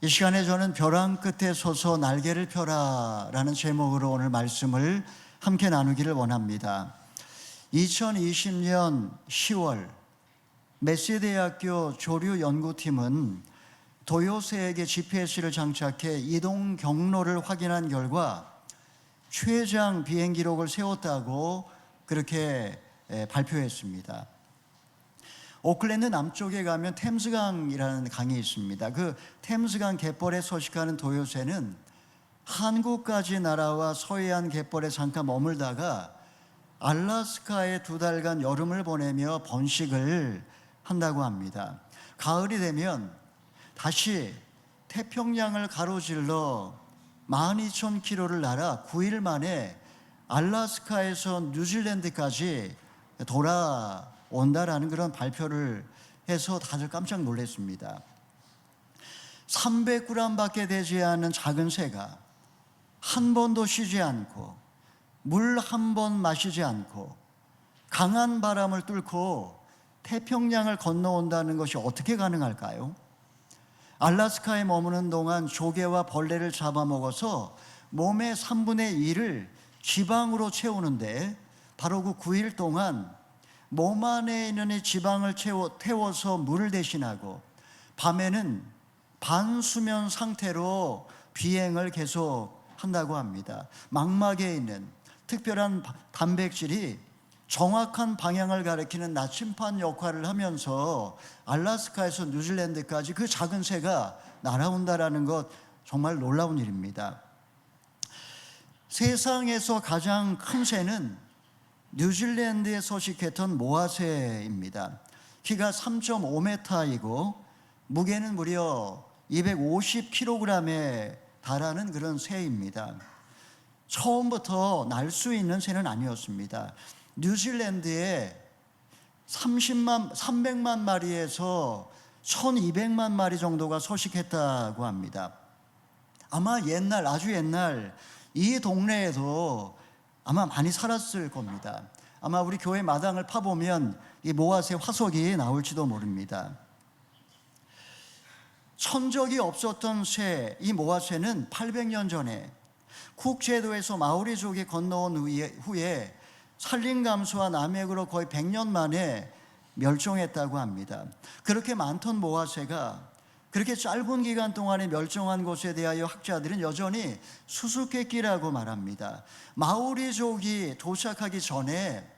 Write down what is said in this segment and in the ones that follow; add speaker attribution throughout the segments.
Speaker 1: 이 시간에 저는 벼랑 끝에 서서 날개를 펴라라는 제목으로 오늘 말씀을 함께 나누기를 원합니다. 2020년 10월 메시대학교 조류연구팀은 도요새에게 GPS를 장착해 이동 경로를 확인한 결과 최장 비행 기록을 세웠다고 그렇게 발표했습니다. 오클랜드 남쪽에 가면 템스강이라는 강이 있습니다. 그 템스강 갯벌에 서식하는 도요새는 한국까지 날아와 서해안 갯벌에 잠깐 머물다가 알래스카에 2달간 여름을 보내며 번식을 한다고 합니다. 가을이 되면 다시 태평양을 가로질러 12,000km를 날아 9일 만에 알래스카에서 뉴질랜드까지 돌아온다라는 그런 발표를 해서 다들 깜짝 놀랐습니다. 300g밖에 되지 않은 작은 새가 한 번도 쉬지 않고 물 한 번 마시지 않고 강한 바람을 뚫고 태평양을 건너온다는 것이 어떻게 가능할까요? 알래스카에 머무는 동안 조개와 벌레를 잡아먹어서 몸의 3분의 1을 지방으로 채우는데 바로 그 9일 동안 몸 안에 있는 이 지방을 태워서 물을 대신하고 밤에는 반수면 상태로 비행을 계속 한다고 합니다. 망막에 있는 특별한 단백질이 정확한 방향을 가리키는 나침반 역할을 하면서 알래스카에서 뉴질랜드까지 그 작은 새가 날아온다라는 것 정말 놀라운 일입니다. 세상에서 가장 큰 새는 뉴질랜드에 서식했던 모아새입니다. 키가 3.5m이고 무게는 무려 250kg에 달하는 그런 새입니다. 처음부터 날 수 있는 새는 아니었습니다. 뉴질랜드에 300만 마리에서 1200만 마리 정도가 서식했다고 합니다. 아마 아주 옛날 이 동네에도 아마 많이 살았을 겁니다. 아마 우리 교회 마당을 파보면 이 모아새 화석이 나올지도 모릅니다. 천적이 없었던 새, 이 모아새는 800년 전에 쿡 제도에서 마오리족이 건너온 후에 산림 감소와 남획으로 거의 100년 만에 멸종했다고 합니다. 그렇게 많던 모아새가 그렇게 짧은 기간 동안에 멸종한 것에 대하여 학자들은 여전히 수수께끼라고 말합니다. 마오리족이 도착하기 전에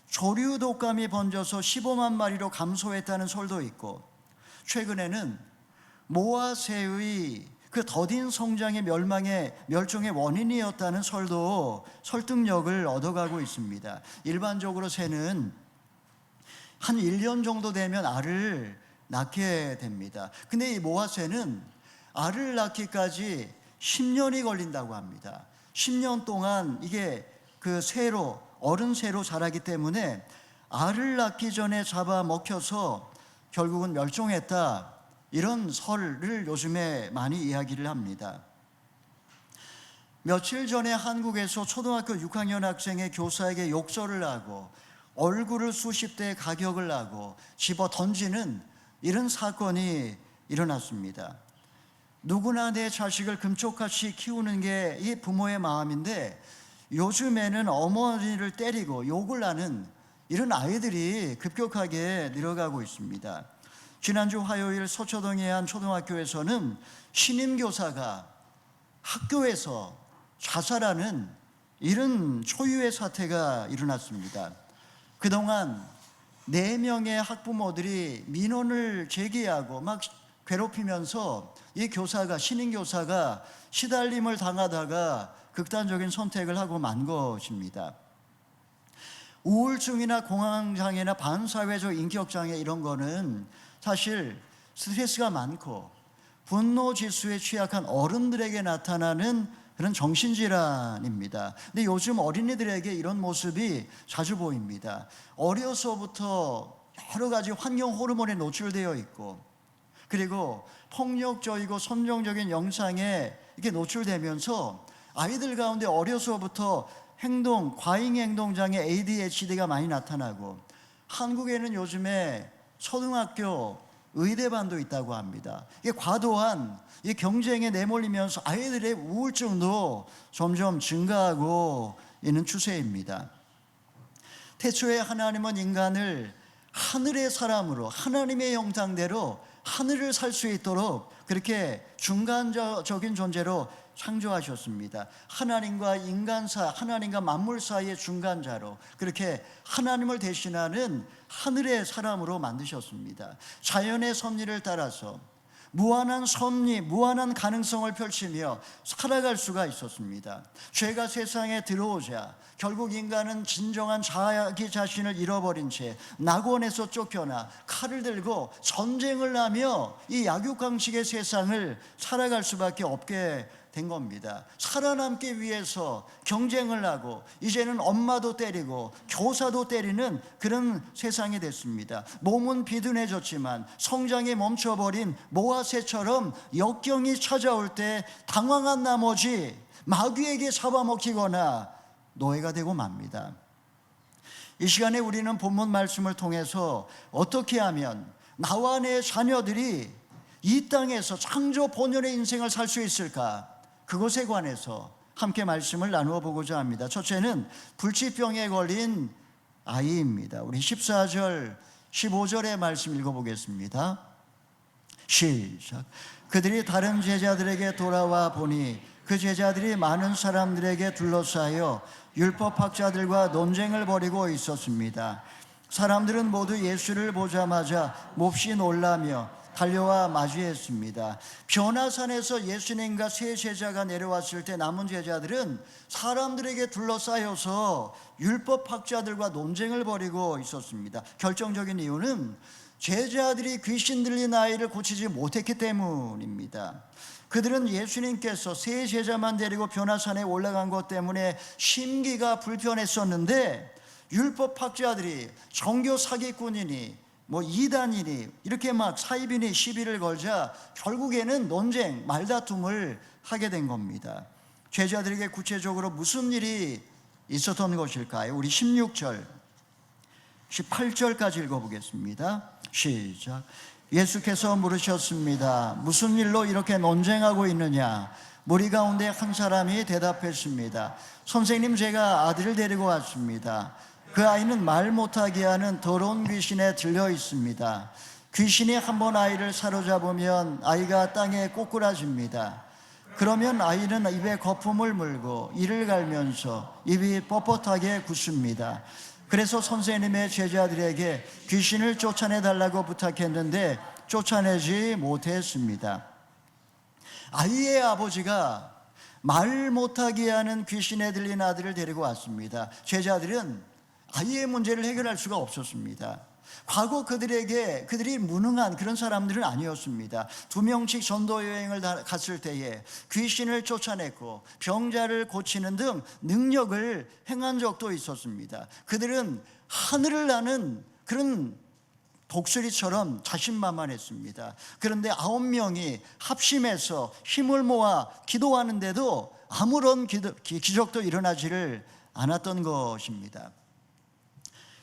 Speaker 1: 조류 독감이 번져서 15만 마리로 감소했다는 설도 있고, 최근에는 모아새의 그 더딘 성장의 멸종의 원인이었다는 설도 설득력을 얻어가고 있습니다. 일반적으로 새는 한 1년 정도 되면 알을 낳게 됩니다. 근데 이 모아새는 알을 낳기까지 10년이 걸린다고 합니다. 10년 동안 이게 그 새로, 어른 새로 자라기 때문에 알을 낳기 전에 잡아먹혀서 결국은 멸종했다, 이런 설을 요즘에 많이 이야기를 합니다. 며칠 전에 한국에서 초등학교 6학년 학생의 교사에게 욕설을 하고 얼굴을 수십 대 가격을 하고 집어 던지는 이런 사건이 일어났습니다. 누구나 내 자식을 금쪽같이 키우는 게 이 부모의 마음인데, 요즘에는 어머니를 때리고 욕을 하는 이런 아이들이 급격하게 늘어가고 있습니다. 지난주 화요일 서초동의 한 초등학교에서는 신임교사가 학교에서 자살하는 이런 초유의 사태가 일어났습니다. 그동안 4명의 학부모들이 민원을 제기하고 막 괴롭히면서 이 신임교사가 시달림을 당하다가 극단적인 선택을 하고 만 것입니다. 우울증이나 공황장애나 반사회적 인격장애, 이런 거는 사실 스트레스가 많고 분노지수에 취약한 어른들에게 나타나는 그런 정신질환입니다. 근데 요즘 어린이들에게 이런 모습이 자주 보입니다. 어려서부터 여러 가지 환경 호르몬에 노출되어 있고, 그리고 폭력적이고 선정적인 영상에 이렇게 노출되면서 아이들 가운데 어려서부터 과잉행동장애 ADHD가 많이 나타나고, 한국에는 요즘에 초등학교 의대반도 있다고 합니다. 이게 과도한 이 경쟁에 내몰리면서 아이들의 우울증도 점점 증가하고 있는 추세입니다. 태초에 하나님은 인간을 하늘의 사람으로, 하나님의 형상대로 하늘을 살 수 있도록 그렇게 중간적인 존재로 창조하셨습니다. 하나님과 인간 사이, 하나님과 만물 사이의 중간자로 그렇게 하나님을 대신하는 하늘의 사람으로 만드셨습니다. 자연의 섭리를 따라서 무한한 섭리, 무한한 가능성을 펼치며 살아갈 수가 있었습니다. 죄가 세상에 들어오자 결국 인간은 진정한 자기 자신을 잃어버린 채 낙원에서 쫓겨나 칼을 들고 전쟁을 하며 이 약육강식의 세상을 살아갈 수밖에 없게 된 겁니다. 살아남기 위해서 경쟁을 하고 이제는 엄마도 때리고 교사도 때리는 그런 세상이 됐습니다. 몸은 비둔해졌지만 성장이 멈춰버린 모아새처럼 역경이 찾아올 때 당황한 나머지 마귀에게 잡아먹히거나 노예가 되고 맙니다. 이 시간에 우리는 본문 말씀을 통해서 어떻게 하면 나와 내 자녀들이 이 땅에서 창조 본연의 인생을 살 수 있을까? 그것에 관해서 함께 말씀을 나누어 보고자 합니다. 첫째는 불치병에 걸린 아이입니다. 우리 14절 15절의 말씀 읽어보겠습니다. 시작. 그들이 다른 제자들에게 돌아와 보니 그 제자들이 많은 사람들에게 둘러싸여 율법학자들과 논쟁을 벌이고 있었습니다. 사람들은 모두 예수를 보자마자 몹시 놀라며 달려와 맞이했습니다. 변화산에서 예수님과 세 제자가 내려왔을 때 남은 제자들은 사람들에게 둘러싸여서 율법학자들과 논쟁을 벌이고 있었습니다. 결정적인 이유는 제자들이 귀신 들린 아이를 고치지 못했기 때문입니다. 그들은 예수님께서 세 제자만 데리고 변화산에 올라간 것 때문에 심기가 불편했었는데 율법학자들이 종교 사기꾼이니 이단이니 이렇게 막 사이비니 시비를 걸자 결국에는 논쟁, 말다툼을 하게 된 겁니다. 제자들에게 구체적으로 무슨 일이 있었던 것일까요? 우리 16절, 18절까지 읽어보겠습니다. 시작. 예수께서 물으셨습니다. 무슨 일로 이렇게 논쟁하고 있느냐? 무리 가운데 한 사람이 대답했습니다. 선생님, 제가 아들을 데리고 왔습니다. 그 아이는 말 못하게 하는 더러운 귀신에 들려 있습니다. 귀신이 한번 아이를 사로잡으면 아이가 땅에 꼬꾸라집니다. 그러면 아이는 입에 거품을 물고 이를 갈면서 입이 뻣뻣하게 굳습니다. 그래서 선생님의 제자들에게 귀신을 쫓아내달라고 부탁했는데 쫓아내지 못했습니다. 아이의 아버지가 말 못하게 하는 귀신에 들린 아들을 데리고 왔습니다. 제자들은 아이의 문제를 해결할 수가 없었습니다. 과거 그들이 무능한 그런 사람들은 아니었습니다. 2명씩 전도 여행을 갔을 때에 귀신을 쫓아냈고 병자를 고치는 등 능력을 행한 적도 있었습니다. 그들은 하늘을 나는 그런 독수리처럼 자신만만했습니다. 그런데 9명이 합심해서 힘을 모아 기도하는데도 아무런 기적도 일어나지를 않았던 것입니다.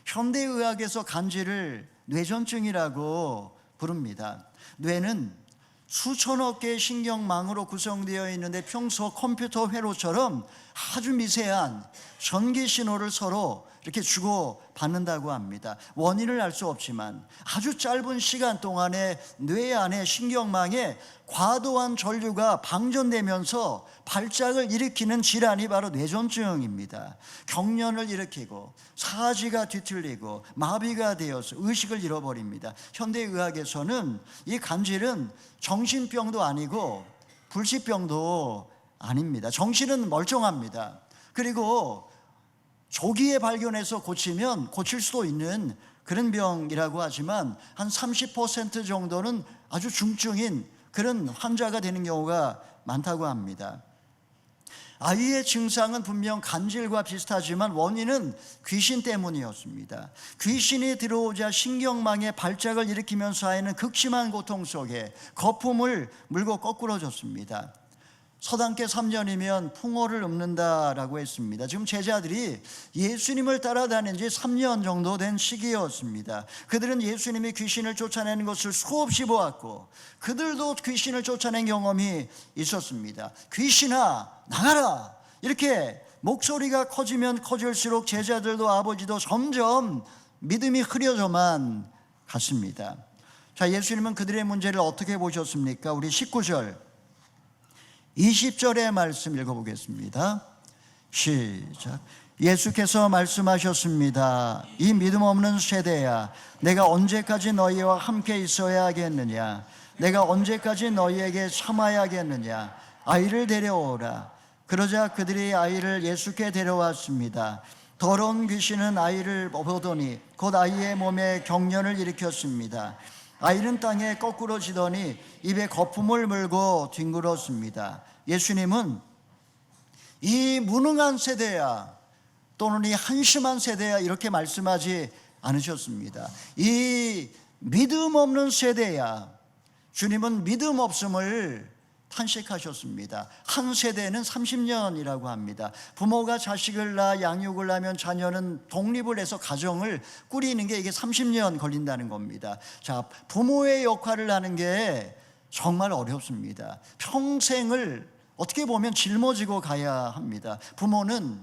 Speaker 1: 현대의학에서 간질을 뇌전증이라고 부릅니다. 뇌는 수천억 개의 신경망으로 구성되어 있는데 평소 컴퓨터 회로처럼 아주 미세한 전기 신호를 서로 이렇게 주고받는다고 합니다. 원인을 알 수 없지만 아주 짧은 시간 동안에 뇌 안에 신경망에 과도한 전류가 방전되면서 발작을 일으키는 질환이 바로 뇌전증입니다. 경련을 일으키고 사지가 뒤틀리고 마비가 되어서 의식을 잃어버립니다. 현대의학에서는 이 간질은 정신병도 아니고 불치병도 아닙니다. 정신은 멀쩡합니다. 그리고 조기에 발견해서 고치면 고칠 수도 있는 그런 병이라고 하지만 한 30% 정도는 아주 중증인 그런 환자가 되는 경우가 많다고 합니다. 아이의 증상은 분명 간질과 비슷하지만 원인은 귀신 때문이었습니다. 귀신이 들어오자 신경망에 발작을 일으키면서 아이는 극심한 고통 속에 거품을 물고 거꾸러졌습니다. 서당계 3년이면 풍어를 읊는다라고 했습니다. 지금 제자들이 예수님을 따라다닌 지 3년 정도 된 시기였습니다. 그들은 예수님이 귀신을 쫓아내는 것을 수없이 보았고 그들도 귀신을 쫓아낸 경험이 있었습니다. 귀신아 나가라, 이렇게 목소리가 커지면 커질수록 제자들도 아버지도 점점 믿음이 흐려져만 갔습니다. 자, 예수님은 그들의 문제를 어떻게 보셨습니까? 우리 19절 20절의 말씀 읽어보겠습니다. 시작. 예수께서 말씀하셨습니다. 이 믿음 없는 세대야, 내가 언제까지 너희와 함께 있어야 하겠느냐? 내가 언제까지 너희에게 참아야겠느냐? 아이를 데려오라. 그러자 그들이 아이를 예수께 데려왔습니다. 더러운 귀신은 아이를 보더니 곧 아이의 몸에 경련을 일으켰습니다. 아이는 땅에 거꾸로 지더니 입에 거품을 물고 뒹굴었습니다. 예수님은 이 무능한 세대야, 또는 이 한심한 세대야, 이렇게 말씀하지 않으셨습니다. 이 믿음 없는 세대야, 주님은 믿음 없음을 탄식하셨습니다. 한 세대는 30년이라고 합니다. 부모가 자식을 낳아 양육을 하면 자녀는 독립을 해서 가정을 꾸리는 게 이게 30년 걸린다는 겁니다. 자, 부모의 역할을 하는 게 정말 어렵습니다. 평생을 어떻게 보면 짊어지고 가야 합니다. 부모는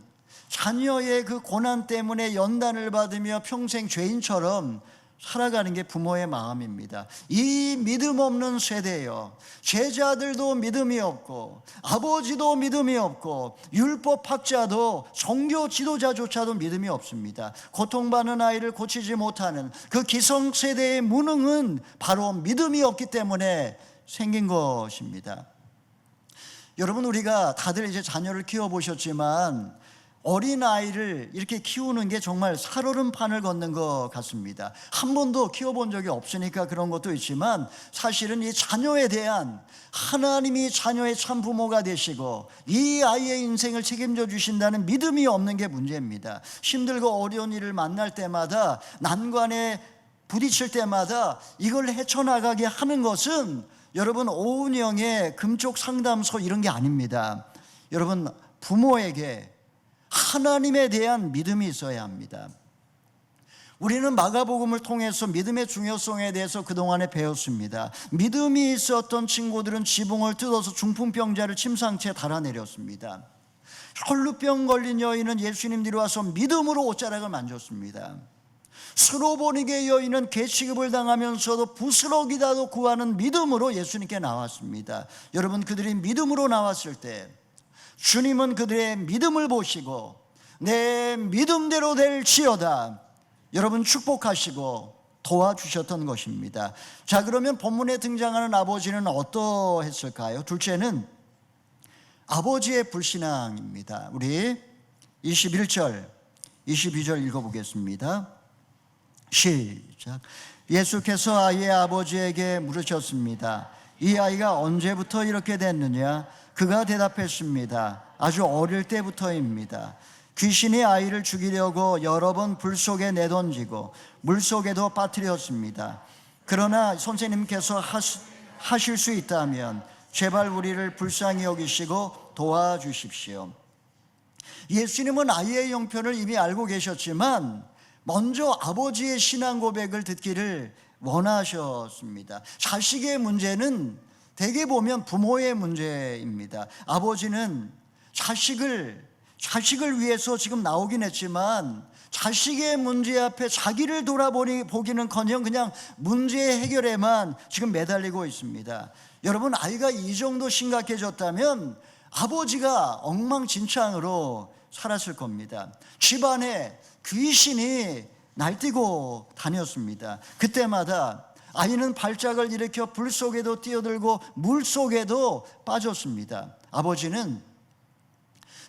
Speaker 1: 자녀의 그 고난 때문에 연단을 받으며 평생 죄인처럼 살아가는 게 부모의 마음입니다. 이 믿음 없는 세대요, 제자들도 믿음이 없고 아버지도 믿음이 없고 율법학자도 종교 지도자조차도 믿음이 없습니다. 고통받는 아이를 고치지 못하는 그 기성세대의 무능은 바로 믿음이 없기 때문에 생긴 것입니다. 여러분, 우리가 다들 이제 자녀를 키워보셨지만 어린아이를 이렇게 키우는 게 정말 살얼음판을 걷는 것 같습니다. 한 번도 키워본 적이 없으니까 그런 것도 있지만 사실은 이 자녀에 대한, 하나님이 자녀의 참 부모가 되시고 이 아이의 인생을 책임져 주신다는 믿음이 없는 게 문제입니다. 힘들고 어려운 일을 만날 때마다, 난관에 부딪힐 때마다 이걸 헤쳐나가게 하는 것은 여러분 오은영의 금쪽 상담소 이런 게 아닙니다. 여러분, 부모에게 하나님에 대한 믿음이 있어야 합니다. 우리는 마가복음을 통해서 믿음의 중요성에 대해서 그동안에 배웠습니다. 믿음이 있었던 친구들은 지붕을 뜯어서 중풍병자를 침상채 달아내렸습니다. 혈루병 걸린 여인은 예수님 뒤로 와서 믿음으로 옷자락을 만졌습니다. 스로보니게 여인은 개취급을 당하면서도 부스러기라도 구하는 믿음으로 예수님께 나왔습니다. 여러분, 그들이 믿음으로 나왔을 때 주님은 그들의 믿음을 보시고 내 믿음대로 될지어다, 여러분 축복하시고 도와주셨던 것입니다. 자, 그러면 본문에 등장하는 아버지는 어떠했을까요? 둘째는 아버지의 불신앙입니다. 우리 21절 22절 읽어보겠습니다. 시작. 예수께서 아이의 아버지에게 물으셨습니다. 이 아이가 언제부터 이렇게 됐느냐? 그가 대답했습니다. 아주 어릴 때부터입니다. 귀신이 아이를 죽이려고 여러 번 불 속에 내던지고 물 속에도 빠뜨렸습니다. 그러나 선생님께서 하실 수 있다면 제발 우리를 불쌍히 여기시고 도와주십시오. 예수님은 아이의 형편을 이미 알고 계셨지만 먼저 아버지의 신앙 고백을 듣기를 원하셨습니다. 자식의 문제는 대개 보면 부모의 문제입니다. 아버지는 자식을 위해서 지금 나오긴 했지만 자식의 문제 앞에 자기를 돌아보기는커녕 그냥 문제 해결에만 지금 매달리고 있습니다. 여러분, 아이가 이 정도 심각해졌다면 아버지가 엉망진창으로 살았을 겁니다. 집안에 귀신이 날뛰고 다녔습니다. 그때마다 아이는 발작을 일으켜 불 속에도 뛰어들고 물 속에도 빠졌습니다. 아버지는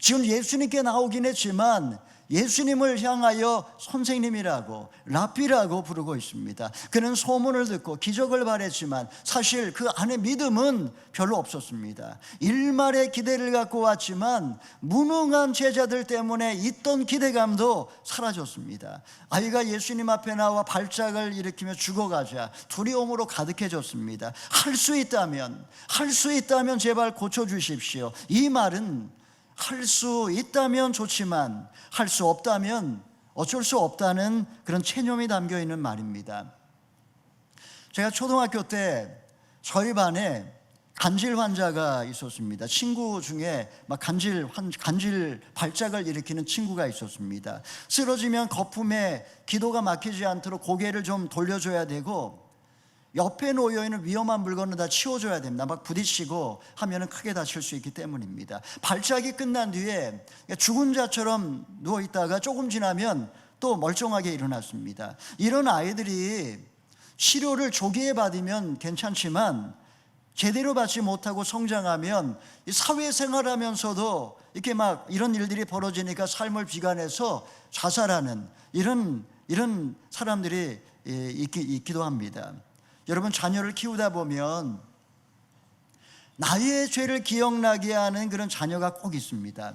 Speaker 1: 지금 예수님께 나오긴 했지만 예수님을 향하여 선생님이라고, 랍비라고 부르고 있습니다. 그는 소문을 듣고 기적을 바랬지만 사실 그 안에 믿음은 별로 없었습니다. 일말의 기대를 갖고 왔지만 무능한 제자들 때문에 있던 기대감도 사라졌습니다. 아이가 예수님 앞에 나와 발작을 일으키며 죽어가자 두려움으로 가득해졌습니다. 할 수 있다면 제발 고쳐주십시오. 이 말은 할 수 있다면 좋지만 할 수 없다면 어쩔 수 없다는 그런 체념이 담겨 있는 말입니다. 제가 초등학교 때 저희 반에 간질 환자가 있었습니다. 친구 중에 막 간질 발작을 일으키는 친구가 있었습니다. 쓰러지면 거품에 기도가 막히지 않도록 고개를 좀 돌려줘야 되고 옆에 놓여있는 위험한 물건을 다 치워줘야 됩니다. 막 부딪히고 하면은 크게 다칠 수 있기 때문입니다. 발작이 끝난 뒤에 죽은 자처럼 누워있다가 조금 지나면 또 멀쩡하게 일어났습니다. 이런 아이들이 치료를 조기에 받으면 괜찮지만 제대로 받지 못하고 성장하면 사회생활하면서도 이렇게 막 이런 일들이 벌어지니까 삶을 비관해서 자살하는 이런 사람들이 있기도 합니다. 여러분, 자녀를 키우다 보면 나의 죄를 기억나게 하는 그런 자녀가 꼭 있습니다.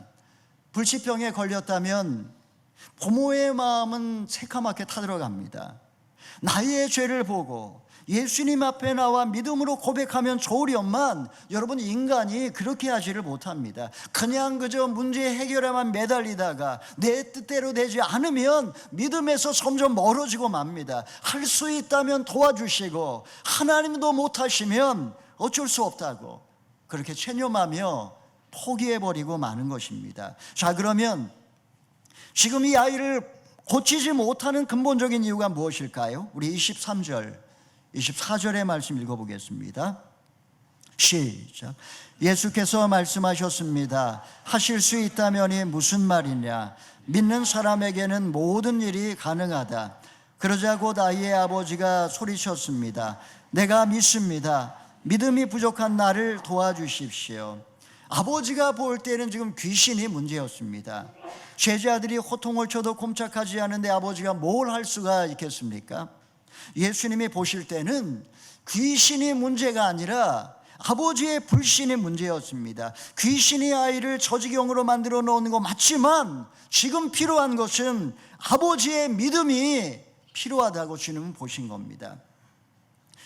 Speaker 1: 불치병에 걸렸다면 부모의 마음은 새카맣게 타들어갑니다. 나의 죄를 보고 예수님 앞에 나와 믿음으로 고백하면 좋으련만 여러분, 인간이 그렇게 하지를 못합니다. 그냥 그저 문제 해결에만 매달리다가 내 뜻대로 되지 않으면 믿음에서 점점 멀어지고 맙니다. 할 수 있다면 도와주시고 하나님도 못하시면 어쩔 수 없다고 그렇게 체념하며 포기해버리고 마는 것입니다. 자, 그러면 지금 이 아이를 고치지 못하는 근본적인 이유가 무엇일까요? 우리 24절의 말씀 읽어보겠습니다. 시작. 예수께서 말씀하셨습니다. 하실 수 있다면이 무슨 말이냐? 믿는 사람에게는 모든 일이 가능하다. 그러자 곧 아이의 아버지가 소리쳤습니다. 내가 믿습니다. 믿음이 부족한 나를 도와주십시오. 아버지가 볼 때는 지금 귀신이 문제였습니다. 제자들이 호통을 쳐도 꼼짝하지 않는데 아버지가 뭘 할 수가 있겠습니까? 예수님이 보실 때는 귀신이 문제가 아니라 아버지의 불신이 문제였습니다. 귀신이 아이를 저지경으로 만들어 놓는 거 맞지만 지금 필요한 것은 아버지의 믿음이 필요하다고 주님은 보신 겁니다.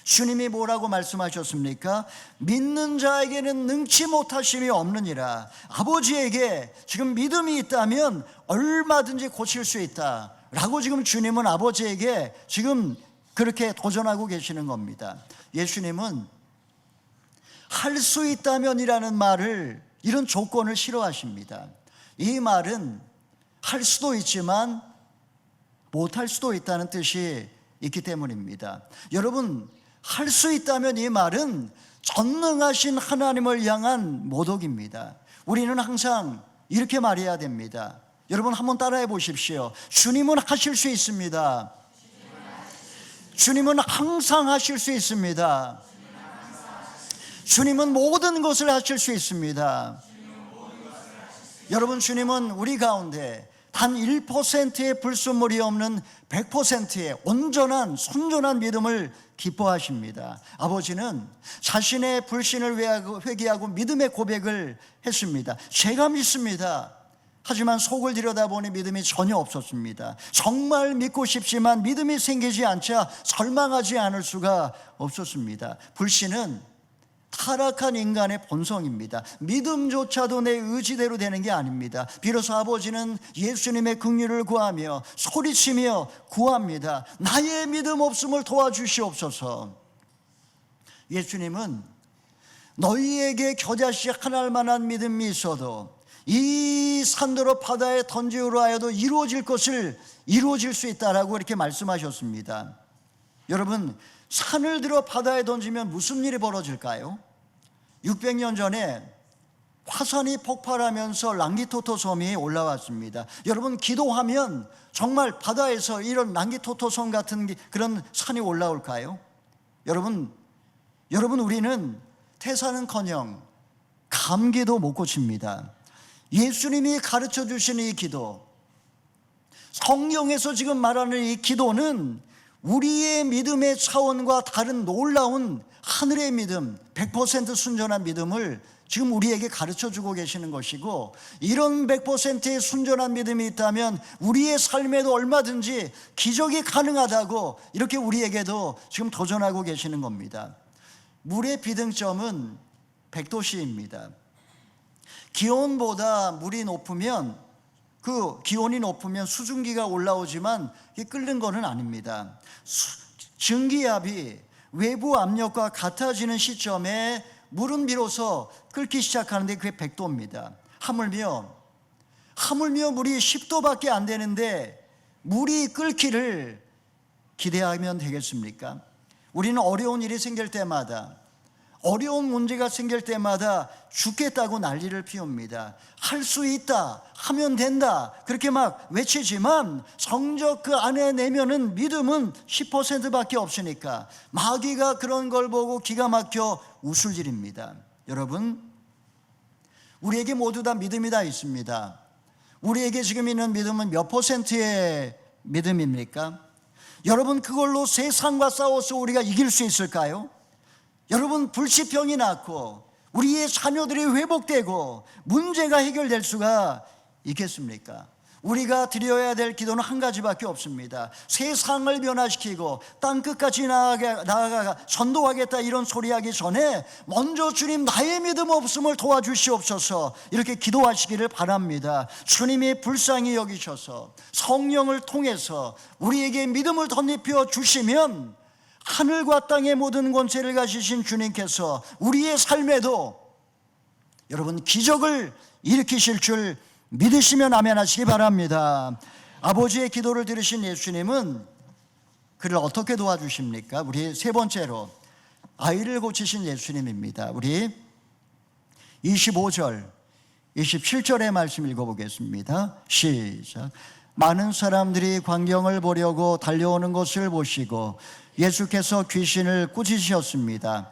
Speaker 1: 주님이 뭐라고 말씀하셨습니까? 믿는 자에게는 능치 못하심이 없느니라. 아버지에게 지금 믿음이 있다면 얼마든지 고칠 수 있다 라고 지금 주님은 아버지에게 지금 그렇게 도전하고 계시는 겁니다. 예수님은 할 수 있다면이라는 말을, 이런 조건을 싫어하십니다. 이 말은 할 수도 있지만 못할 수도 있다는 뜻이 있기 때문입니다. 여러분, 할 수 있다면 이 말은 전능하신 하나님을 향한 모독입니다. 우리는 항상 이렇게 말해야 됩니다. 여러분, 한번 따라해 보십시오. 주님은 하실 수 있습니다. 주님은 항상 하실 수 있습니다. 주님은 모든 것을 하실 수 있습니다. 여러분, 주님은 우리 가운데 단 1%의 불순물이 없는 100%의 온전한 순전한 믿음을 기뻐하십니다. 아버지는 자신의 불신을 회개하고 믿음의 고백을 했습니다. 제가 믿습니다. 하지만 속을 들여다보니 믿음이 전혀 없었습니다. 정말 믿고 싶지만 믿음이 생기지 않자 절망하지 않을 수가 없었습니다. 불신은 타락한 인간의 본성입니다. 믿음조차도 내 의지대로 되는 게 아닙니다. 비로소 아버지는 예수님의 긍휼을 구하며 소리치며 구합니다. 나의 믿음 없음을 도와주시옵소서. 예수님은 너희에게 겨자씨 하나할 만한 믿음이 있어도 이 산더러 바다에 던지우려 하여도 이루어질 것을 이루어질 수 있다라고 이렇게 말씀하셨습니다. 여러분, 산을 들어 바다에 던지면 무슨 일이 벌어질까요? 600년 전에 화산이 폭발하면서 랑기토토 섬이 올라왔습니다. 여러분, 기도하면 정말 바다에서 이런 랑기토토 섬 같은 그런 산이 올라올까요? 여러분, 우리는 태산은커녕 감기도 못 고칩니다. 예수님이 가르쳐 주신 이 기도, 성경에서 지금 말하는 이 기도는 우리의 믿음의 차원과 다른 놀라운 하늘의 믿음, 100% 순전한 믿음을 지금 우리에게 가르쳐주고 계시는 것이고, 이런 100%의 순전한 믿음이 있다면 우리의 삶에도 얼마든지 기적이 가능하다고 이렇게 우리에게도 지금 도전하고 계시는 겁니다. 물의 비등점은 100도씨입니다. 기온보다 물이 높으면, 그 기온이 높으면 수증기가 올라오지만 이게 끓는 것은 아닙니다. 증기압이 외부 압력과 같아지는 시점에 물은 비로소 끓기 시작하는데 그게 100도입니다. 하물며 물이 10도밖에 안 되는데 물이 끓기를 기대하면 되겠습니까? 우리는 어려운 일이 생길 때마다, 어려운 문제가 생길 때마다 죽겠다고 난리를 피웁니다. 할 수 있다, 하면 된다, 그렇게 막 외치지만 성적 그 안에 내면은 믿음은 10%밖에 없으니까 마귀가 그런 걸 보고 기가 막혀 우술질입니다. 여러분, 우리에게 모두 다 믿음이 다 있습니다. 우리에게 지금 있는 믿음은 몇 %의 믿음입니까? 여러분, 그걸로 세상과 싸워서 우리가 이길 수 있을까요? 여러분, 불치병이 낫고 우리의 자녀들이 회복되고 문제가 해결될 수가 있겠습니까? 우리가 드려야 될 기도는 한 가지밖에 없습니다. 세상을 변화시키고 땅끝까지 나아가 전도하겠다 이런 소리하기 전에 먼저 주님, 나의 믿음 없음을 도와주시옵소서, 이렇게 기도하시기를 바랍니다. 주님이 불쌍히 여기셔서 성령을 통해서 우리에게 믿음을 덧입혀 주시면 하늘과 땅의 모든 권세를 가지신 주님께서 우리의 삶에도 여러분 기적을 일으키실 줄 믿으시면 아멘 하시기 바랍니다. 아버지의 기도를 들으신 예수님은 그를 어떻게 도와주십니까? 우리 세 번째로 아이를 고치신 예수님입니다. 우리 25절 27절의 말씀 읽어보겠습니다. 시작. 많은 사람들이 광경을 보려고 달려오는 것을 보시고 예수께서 귀신을 꾸짖으셨습니다.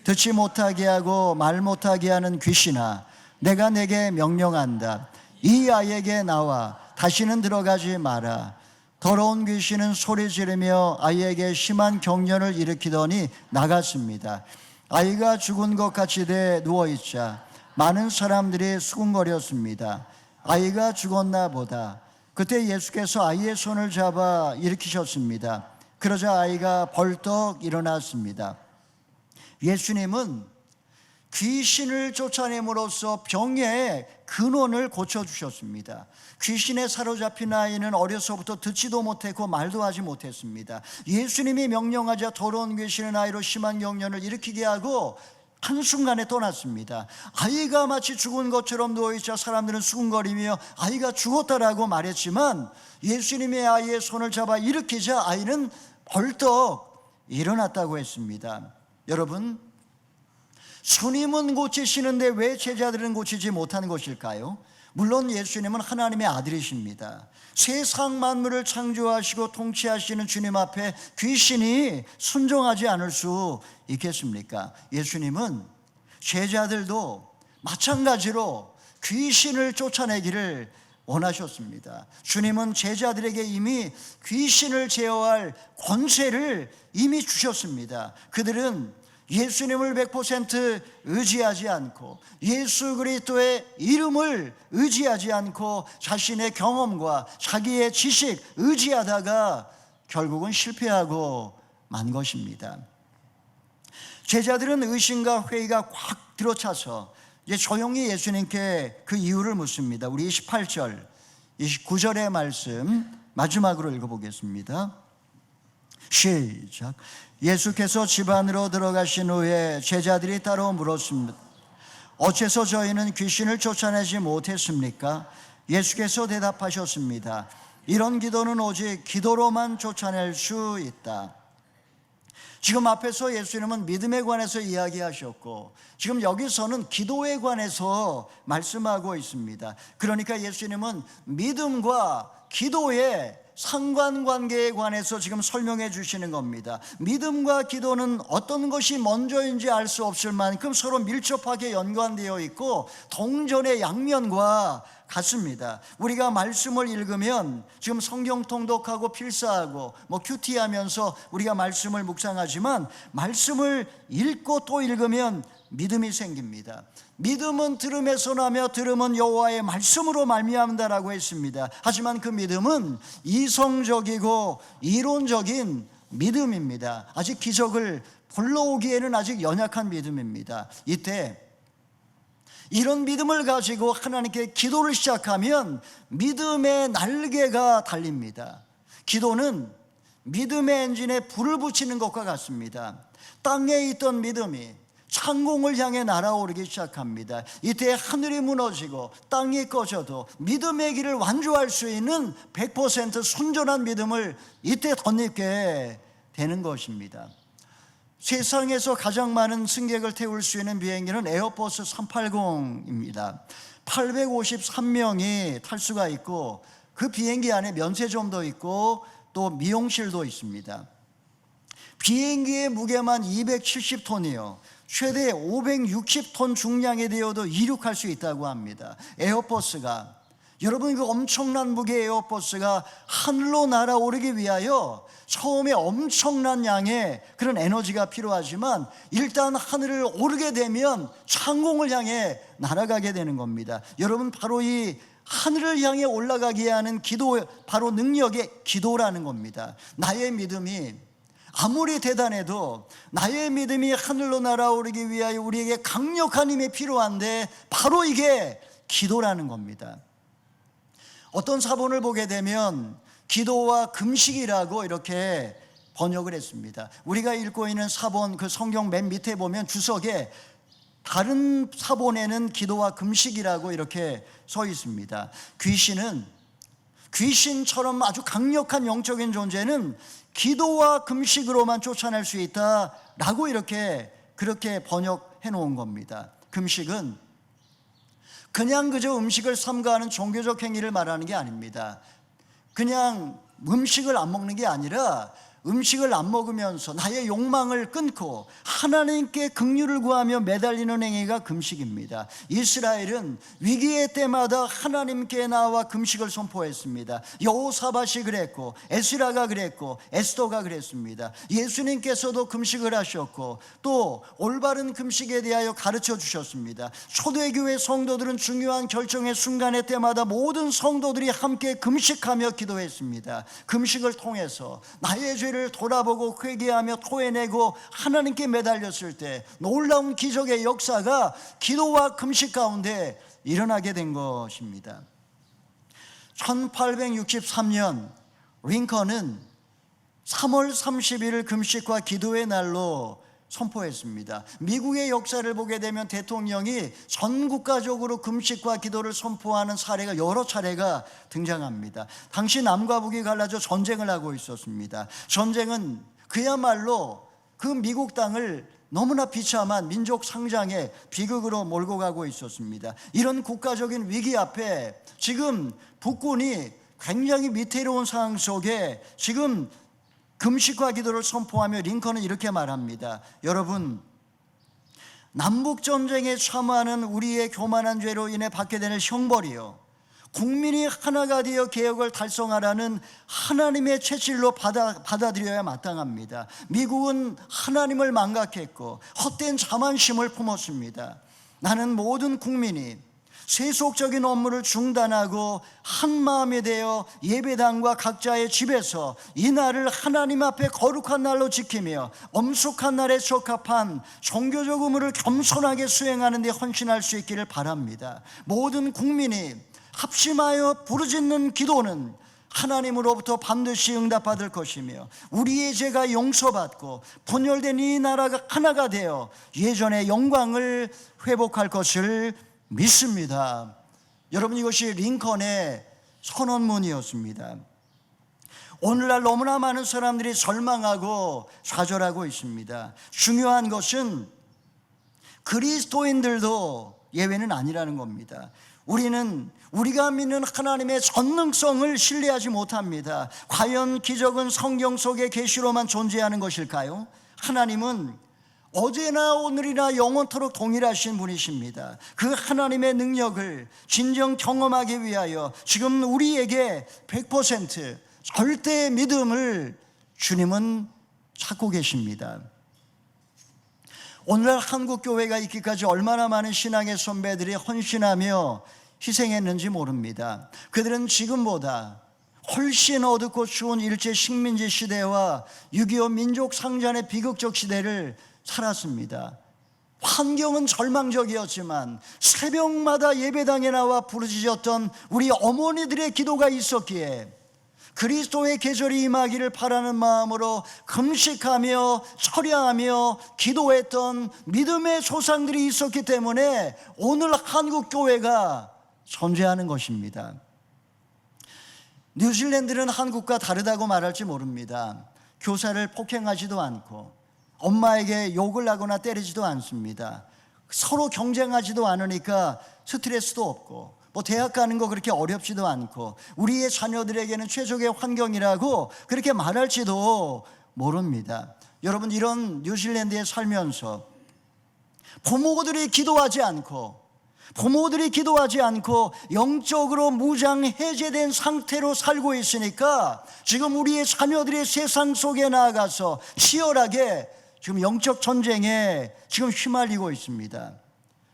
Speaker 1: 듣지 못하게 하고 말 못하게 하는 귀신아, 내가 내게 명령한다. 이 아이에게 나와 다시는 들어가지 마라. 더러운 귀신은 소리 지르며 아이에게 심한 경련을 일으키더니 나갔습니다. 아이가 죽은 것 같이 돼 누워있자 많은 사람들이 수군거렸습니다. 아이가 죽었나 보다. 그때 예수께서 아이의 손을 잡아 일으키셨습니다. 그러자 아이가 벌떡 일어났습니다. 예수님은 귀신을 쫓아냄으로써 병의 근원을 고쳐주셨습니다. 귀신에 사로잡힌 아이는 어려서부터 듣지도 못했고 말도 하지 못했습니다. 예수님이 명령하자 더러운 귀신은 아이로 심한 경련을 일으키게 하고 한순간에 떠났습니다. 아이가 마치 죽은 것처럼 누워있자 사람들은 수군거리며 아이가 죽었다라고 말했지만 예수님의 아이의 손을 잡아 일으키자 아이는 벌떡 일어났다고 했습니다. 여러분, 주님은 고치시는데 왜 제자들은 고치지 못하는 것일까요? 물론 예수님은 하나님의 아들이십니다. 세상 만물을 창조하시고 통치하시는 주님 앞에 귀신이 순종하지 않을 수 있겠습니까? 예수님은 제자들도 마찬가지로 귀신을 쫓아내기를 원하셨습니다. 주님은 제자들에게 이미 귀신을 제어할 권세를 이미 주셨습니다. 그들은 예수님을 100% 의지하지 않고 예수 그리스도의 이름을 의지하지 않고 자신의 경험과 자기의 지식 의지하다가 결국은 실패하고 만 것입니다. 제자들은 의심과 회의가 확 들어차서 이제 조용히 예수님께 그 이유를 묻습니다. 우리 28절 29절의 말씀 마지막으로 읽어보겠습니다. 시작. 예수께서 집 안으로 들어가신 후에 제자들이 따로 물었습니다. 어째서 저희는 귀신을 쫓아내지 못했습니까? 예수께서 대답하셨습니다. 이런 기도는 오직 기도로만 쫓아낼 수 있다. 지금 앞에서 예수님은 믿음에 관해서 이야기하셨고 지금 여기서는 기도에 관해서 말씀하고 있습니다. 그러니까 예수님은 믿음과 기도의 상관관계에 관해서 지금 설명해 주시는 겁니다. 믿음과 기도는 어떤 것이 먼저인지 알 수 없을 만큼 서로 밀접하게 연관되어 있고 동전의 양면과 같습니다. 우리가 말씀을 읽으면 지금 성경 통독하고 필사하고 큐티하면서 우리가 말씀을 묵상하지만 말씀을 읽고 또 읽으면 믿음이 생깁니다. 믿음은 들음에서 나며 들음은 여호와의 말씀으로 말미암는다라고 했습니다. 하지만 그 믿음은 이성적이고 이론적인 믿음입니다. 아직 기적을 불러오기에는 아직 연약한 믿음입니다. 이때 이런 믿음을 가지고 하나님께 기도를 시작하면 믿음의 날개가 달립니다. 기도는 믿음의 엔진에 불을 붙이는 것과 같습니다. 땅에 있던 믿음이 창공을 향해 날아오르기 시작합니다. 이때 하늘이 무너지고 땅이 꺼져도 믿음의 길을 완주할 수 있는 100% 순전한 믿음을 이때 덧입게 되는 것입니다. 세상에서 가장 많은 승객을 태울 수 있는 비행기는 에어버스 380입니다. 853명이 탈 수가 있고 그 비행기 안에 면세점도 있고 또 미용실도 있습니다. 비행기의 무게만 270톤이요 최대 560톤 중량이 되어도 이륙할 수 있다고 합니다. 에어버스가, 여러분, 그 엄청난 무게의 에어버스가 하늘로 날아오르기 위하여 처음에 엄청난 양의 그런 에너지가 필요하지만 일단 하늘을 오르게 되면 창공을 향해 날아가게 되는 겁니다. 여러분, 바로 이 하늘을 향해 올라가게 하는 기도, 바로 능력의 기도라는 겁니다. 나의 믿음이 아무리 대단해도 나의 믿음이 하늘로 날아오르기 위하여 우리에게 강력한 힘이 필요한데 바로 이게 기도라는 겁니다. 어떤 사본을 보게 되면 기도와 금식이라고 이렇게 번역을 했습니다. 우리가 읽고 있는 사본, 그 성경 맨 밑에 보면 주석에 다른 사본에는 기도와 금식이라고 이렇게 서 있습니다. 귀신처럼 아주 강력한 영적인 존재는 기도와 금식으로만 쫓아낼 수 있다라고 그렇게 번역해 놓은 겁니다. 금식은 그냥 그저 음식을 삼가하는 종교적 행위를 말하는 게 아닙니다. 그냥 음식을 안 먹는 게 아니라 음식을 안 먹으면서 나의 욕망을 끊고 하나님께 긍휼을 구하며 매달리는 행위가 금식입니다. 이스라엘은 위기의 때마다 하나님께 나와 금식을 선포했습니다. 여호사밧이 그랬고 에스라가 그랬고 에스더가 그랬습니다. 예수님께서도 금식을 하셨고 또 올바른 금식에 대하여 가르쳐 주셨습니다. 초대교회 성도들은 중요한 결정의 순간의 때마다 모든 성도들이 함께 금식하며 기도했습니다. 금식을 통해서 나의 죄를 돌아보고 회개하며 토해내고 하나님께 매달렸을 때 놀라운 기적의 역사가 기도와 금식 가운데 일어나게 된 것입니다. 1863년 링컨은 3월 30일을 금식과 기도의 날로 선포했습니다. 미국의 역사를 보게 되면 대통령이 전 국가적으로 금식과 기도를 선포하는 사례가 여러 차례가 등장합니다. 당시 남과 북이 갈라져 전쟁을 하고 있었습니다. 전쟁은 그야말로 그 미국 땅을 너무나 비참한 민족 상장의 비극으로 몰고 가고 있었습니다. 이런 국가적인 위기 앞에 지금 북군이 굉장히 위태로운 상황 속에 지금 금식과 기도를 선포하며 링컨은 이렇게 말합니다. 여러분, 남북전쟁에 참여하는 우리의 교만한 죄로 인해 받게 되는 형벌이요, 국민이 하나가 되어 개혁을 달성하라는 하나님의 채찍로 받아들여야 마땅합니다. 미국은 하나님을 망각했고 헛된 자만심을 품었습니다. 나는 모든 국민이 세속적인 업무를 중단하고 한 마음이 되어 예배당과 각자의 집에서 이 날을 하나님 앞에 거룩한 날로 지키며 엄숙한 날에 적합한 종교적 의무를 겸손하게 수행하는 데 헌신할 수 있기를 바랍니다. 모든 국민이 합심하여 부르짖는 기도는 하나님으로부터 반드시 응답받을 것이며 우리의 죄가 용서받고 분열된 이 나라가 하나가 되어 예전의 영광을 회복할 것을 믿습니다. 여러분, 이것이 링컨의 선언문이었습니다. 오늘날 너무나 많은 사람들이 절망하고 좌절하고 있습니다. 중요한 것은 그리스도인들도 예외는 아니라는 겁니다. 우리는 우리가 믿는 하나님의 전능성을 신뢰하지 못합니다. 과연 기적은 성경 속의 계시로만 존재하는 것일까요? 하나님은 어제나 오늘이나 영원토록 동일하신 분이십니다. 그 하나님의 능력을 진정 경험하기 위하여 지금 우리에게 100% 절대의 믿음을 주님은 찾고 계십니다. 오늘날 한국교회가 있기까지 얼마나 많은 신앙의 선배들이 헌신하며 희생했는지 모릅니다. 그들은 지금보다 훨씬 어둡고 추운 일제 식민지 시대와 6.25 민족 상잔의 비극적 시대를 살았습니다. 환경은 절망적이었지만 새벽마다 예배당에 나와 부르짖었던 우리 어머니들의 기도가 있었기에 그리스도의 계절이 임하기를 바라는 마음으로 금식하며 철야하며 기도했던 믿음의 조상들이 있었기 때문에 오늘 한국 교회가 존재하는 것입니다. 뉴질랜드는 한국과 다르다고 말할지 모릅니다. 교사를 폭행하지도 않고 엄마에게 욕을 하거나 때리지도 않습니다. 서로 경쟁하지도 않으니까 스트레스도 없고 대학 가는 거 그렇게 어렵지도 않고 우리의 자녀들에게는 최적의 환경이라고 그렇게 말할지도 모릅니다. 여러분, 이런 뉴질랜드에 살면서 부모들이 기도하지 않고 영적으로 무장 해제된 상태로 살고 있으니까 지금 우리의 자녀들이 세상 속에 나아가서 치열하게 지금 영적 전쟁에 지금 휘말리고 있습니다.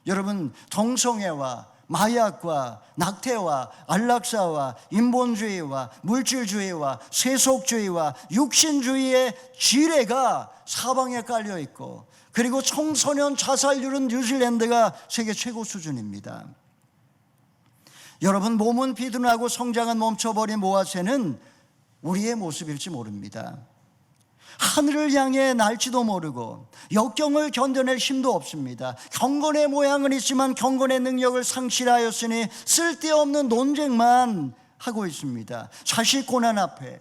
Speaker 1: 여러분, 동성애와 마약과 낙태와 안락사와 인본주의와 물질주의와 세속주의와 육신주의의 지뢰가 사방에 깔려 있고, 그리고 청소년 자살률은 뉴질랜드가 세계 최고 수준입니다. 여러분, 몸은 비둔하고 성장은 멈춰버린 모아새는 우리의 모습일지 모릅니다. 하늘을 향해 날지도 모르고 역경을 견뎌낼 힘도 없습니다. 경건의 모양은 있지만 경건의 능력을 상실하였으니 쓸데없는 논쟁만 하고 있습니다. 자식 고난 앞에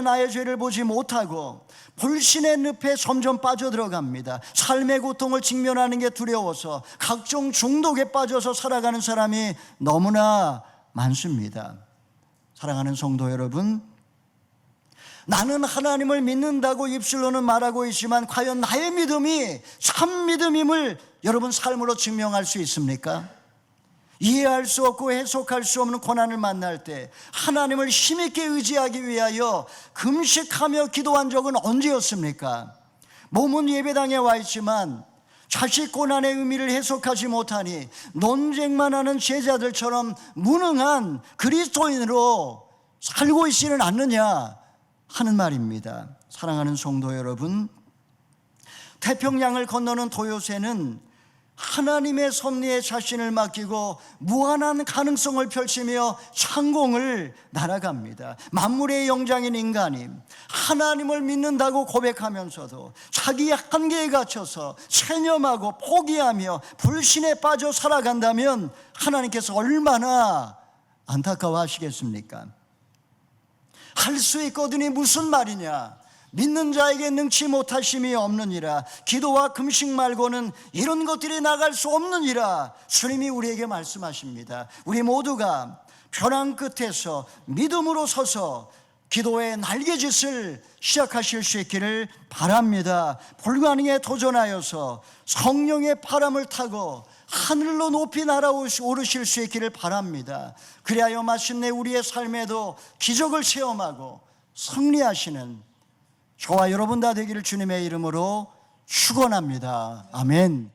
Speaker 1: 나의 죄를 보지 못하고 불신의 늪에 점점 빠져들어갑니다. 삶의 고통을 직면하는 게 두려워서 각종 중독에 빠져서 살아가는 사람이 너무나 많습니다. 사랑하는 성도 여러분, 나는 하나님을 믿는다고 입술로는 말하고 있지만 과연 나의 믿음이 참 믿음임을 여러분 삶으로 증명할 수 있습니까? 이해할 수 없고 해석할 수 없는 고난을 만날 때 하나님을 힘있게 의지하기 위하여 금식하며 기도한 적은 언제였습니까? 몸은 예배당에 와 있지만 자식 고난의 의미를 해석하지 못하니 논쟁만 하는 제자들처럼 무능한 그리스도인으로 살고 있지는 않느냐 하는 말입니다. 사랑하는 성도 여러분, 태평양을 건너는 도요새는 하나님의 섭리에 자신을 맡기고 무한한 가능성을 펼치며 창공을 날아갑니다. 만물의 영장인 인간이 하나님을 믿는다고 고백하면서도 자기 한계에 갇혀서 체념하고 포기하며 불신에 빠져 살아간다면 하나님께서 얼마나 안타까워하시겠습니까? 할 수 있거든이 무슨 말이냐? 믿는 자에게 능치 못하심이 없느니라. 기도와 금식 말고는 이런 것들이 나갈 수 없느니라. 주님이 우리에게 말씀하십니다. 우리 모두가 벼랑 끝에서 믿음으로 서서 기도의 날개짓을 시작하실 수 있기를 바랍니다. 불가능에 도전하여서 성령의 바람을 타고 하늘로 높이 날아오르실 수 있기를 바랍니다. 그리하여 마침내 우리의 삶에도 기적을 체험하고 승리하시는 저와 여러분 다 되기를 주님의 이름으로 축원합니다. 아멘.